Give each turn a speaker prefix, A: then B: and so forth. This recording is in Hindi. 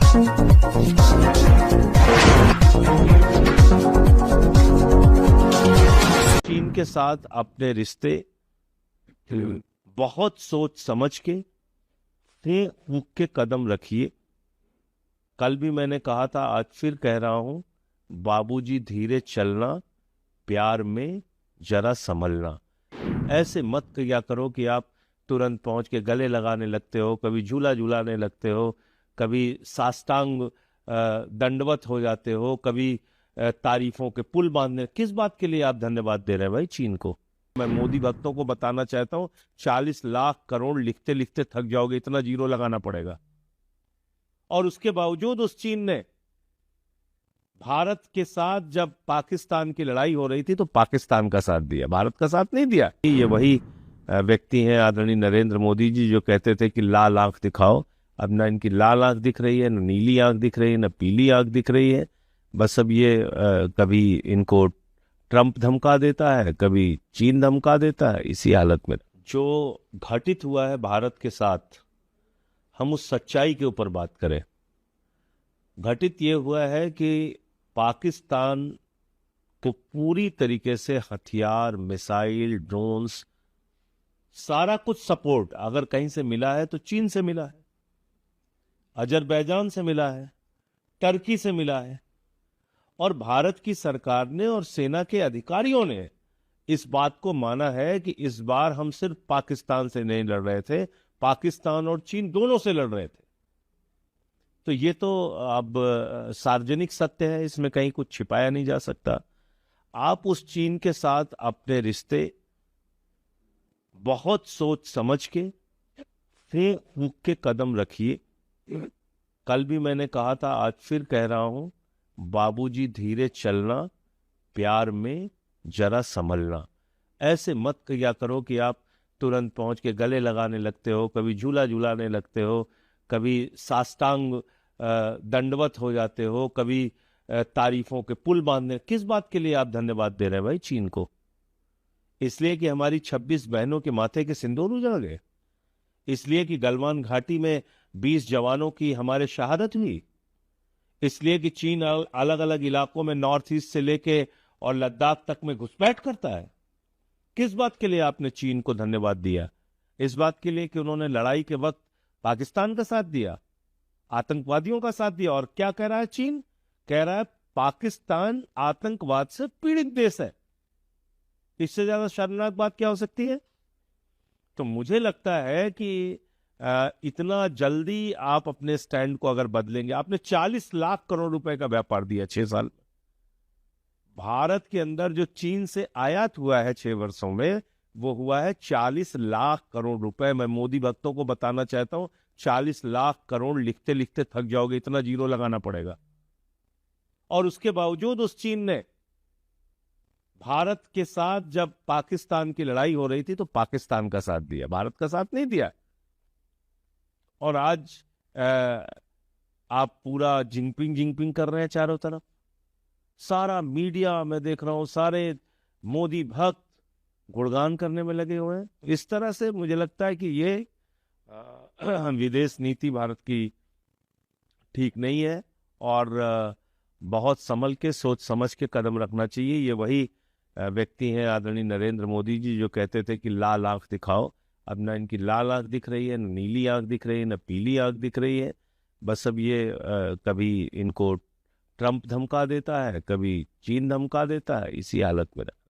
A: चीन के साथ अपने रिश्ते बहुत सोच समझ के फेंक फूंक के कदम रखिए। कल भी मैंने कहा था, आज फिर कह रहा हूं, बाबूजी धीरे चलना, प्यार में जरा संभलना। ऐसे मत किया करो कि आप तुरंत पहुंच के गले लगाने लगते हो, कभी झूला झूलाने लगते हो, कभी साष्टांग दंडवत हो जाते हो, कभी तारीफों के पुल बांधने। किस बात के लिए आप धन्यवाद दे रहे हैं भाई चीन को? मैं मोदी भक्तों को बताना चाहता हूं, 40 लाख करोड़ लिखते लिखते थक जाओगे, इतना जीरो लगाना पड़ेगा। और उसके बावजूद उस चीन ने भारत के साथ जब पाकिस्तान की लड़ाई हो रही थी तो पाकिस्तान का साथ दिया, भारत का साथ नहीं दिया। ये वही व्यक्ति हैं आदरणीय नरेंद्र मोदी जी, जो कहते थे कि लाल आंख दिखाओ। अब ना इनकी लाल आंख दिख रही है, न नीली आंख दिख रही है, न पीली आंख दिख रही है। बस अब ये कभी इनको ट्रंप धमका देता है, कभी चीन धमका देता है। इसी हालत में जो घटित हुआ है भारत के साथ, हम उस सच्चाई के ऊपर बात करें। घटित ये हुआ है कि पाकिस्तान को पूरी तरीके से हथियार, मिसाइल, ड्रोन्स, सारा कुछ सपोर्ट अगर कहीं से मिला है तो चीन से मिला है, अजरबैजान से मिला है, टर्की से मिला है। और भारत की सरकार ने और सेना के अधिकारियों ने इस बात को माना है कि इस बार हम सिर्फ पाकिस्तान से नहीं लड़ रहे थे, पाकिस्तान और चीन दोनों से लड़ रहे थे। तो ये तो अब सार्वजनिक सत्य है, इसमें कहीं कुछ छिपाया नहीं जा सकता। आप उस चीन के साथ अपने रिश्ते बहुत सोच समझ के फेंक फूंक के कदम रखिए। कल भी मैंने कहा था, आज फिर कह रहा हूं, बाबूजी धीरे चलना, प्यार में जरा संभलना। ऐसे मत किया करो कि आप तुरंत पहुंच के गले लगाने लगते हो, कभी झूला झूलाने लगते हो, कभी साष्टांग दंडवत हो जाते हो, कभी तारीफों के पुल बांधने। किस बात के लिए आप धन्यवाद दे रहे हैं भाई चीन को? इसलिए कि हमारी 26 बहनों के माथे के सिंदूर उजड़ गए? इसलिए कि गलवान घाटी में 20 जवानों की हमारे शहादत हुई? इसलिए कि चीन अलग अलग इलाकों में नॉर्थ ईस्ट से लेके और लद्दाख तक में घुसपैठ करता है? किस बात के लिए आपने चीन को धन्यवाद दिया? इस बात के लिए कि उन्होंने लड़ाई के वक्त पाकिस्तान का साथ दिया, आतंकवादियों का साथ दिया। और क्या कह रहा है चीन? कह रहा है पाकिस्तान आतंकवाद से पीड़ित देश है। इससे ज्यादा शर्मनाक बात क्या हो सकती है? तो मुझे लगता है कि इतना जल्दी आप अपने स्टैंड को अगर बदलेंगे, आपने 40 लाख करोड़ रुपए का व्यापार दिया 6 साल में। भारत के अंदर जो चीन से आयात हुआ है 6 वर्षों में, वो हुआ है 40 लाख करोड़ रुपए। मैं मोदी भक्तों को बताना चाहता हूं, 40 लाख करोड़ लिखते लिखते थक जाओगे, इतना जीरो लगाना पड़ेगा। और उसके बावजूद उस चीन ने भारत के साथ जब पाकिस्तान की लड़ाई हो रही थी तो पाकिस्तान का साथ दिया, भारत का साथ नहीं दिया। और आज आप पूरा जिंगपिंग जिंगपिंग कर रहे हैं चारों तरफ। सारा मीडिया मैं देख रहा हूं, सारे मोदी भक्त गुणगान करने में लगे हुए हैं। इस तरह से मुझे लगता है कि ये विदेश नीति भारत की ठीक नहीं है और बहुत संभल के, सोच समझ के कदम रखना चाहिए। ये वही व्यक्ति हैं आदरणीय नरेंद्र मोदी जी, जो कहते थे कि लाल आंख दिखाओ। अब ना इनकी लाल आंख दिख रही है, न नीली आंख दिख रही है, न पीली आंख दिख रही है। बस अब ये कभी इनको ट्रंप धमका देता है, कभी चीन धमका देता है। इसी हालत में